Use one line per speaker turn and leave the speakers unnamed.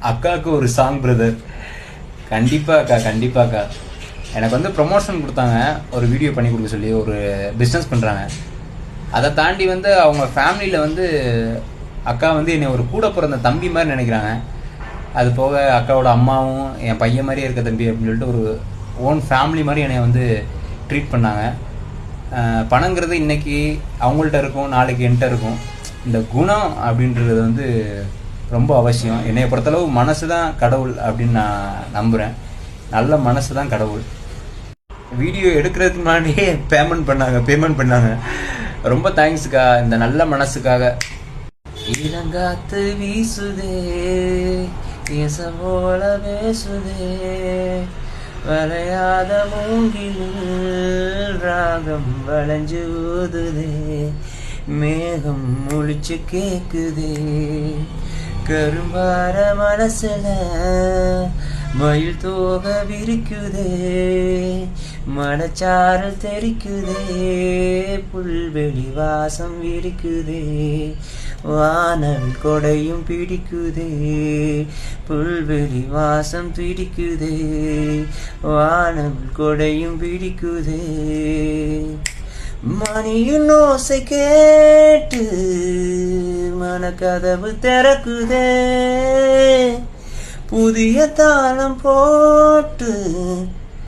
அக்காவுக்கு ஒரு song brother. கண்டிப்பாக அக்கா, கண்டிப்பாக அக்கா. எனக்கு வந்து ப்ரொமோஷன் கொடுத்தாங்க, ஒரு வீடியோ பண்ணி கொடுக்க சொல்லி. ஒரு பிஸ்னஸ் பண்ணுறாங்க. அதை தாண்டி வந்து அவங்க ஃபேமிலியில் வந்து அக்கா வந்து என்னை ஒரு கூட பிறந்த தம்பி மாதிரி நினைக்கிறாங்க. அது போக அக்காவோட அம்மாவும் என் பையன் மாதிரியே இருக்க தம்பி அப்படின்னு சொல்லிட்டு ஒரு ஓன் ஃபேமிலி மாதிரி என்னை வந்து ட்ரீட் பண்ணாங்க. பணங்கிறது இன்றைக்கி அவங்கள்ட்ட இருக்கும், நாளைக்கு என்கிட்ட இருக்கும். இந்த குணம் அப்படின்றது வந்து ரொம்ப அவசியம். என்னைய பொறுத்தளவு மனசு தான் கடவுள் அப்படின்னு நான் நம்புகிறேன். நல்ல மனசு தான் கடவுள். வீடியோ எடுக்கிறதுக்கு முன்னாடியே பேமெண்ட் பண்ணாங்க. ரொம்ப தேங்க்ஸுக்கா இந்த நல்ல மனசுக்காக. இளங்காத்து வீசுதே, போல பேசுதே, வளையாத மூங்கில் ராகம் வளைஞ்சு ஊதுதே, மேகம் முழிச்சு கேக்குதே, கரும்பார மனசுல மயில் தோக விரிக்குதே, மனச்சாரல் தெரிக்குதே, புல்வெளி வாசம் விரிக்குதே, வானல் கொடையும் பிடிக்குதே, புல்வெளி வாசம் பிடிக்குதே, வானல் கொடையும் பிடிக்குதே. மணியின் ஓசை கேட்டு மனக்கதவு திறக்குதே, புதிய தாளம் போட்டு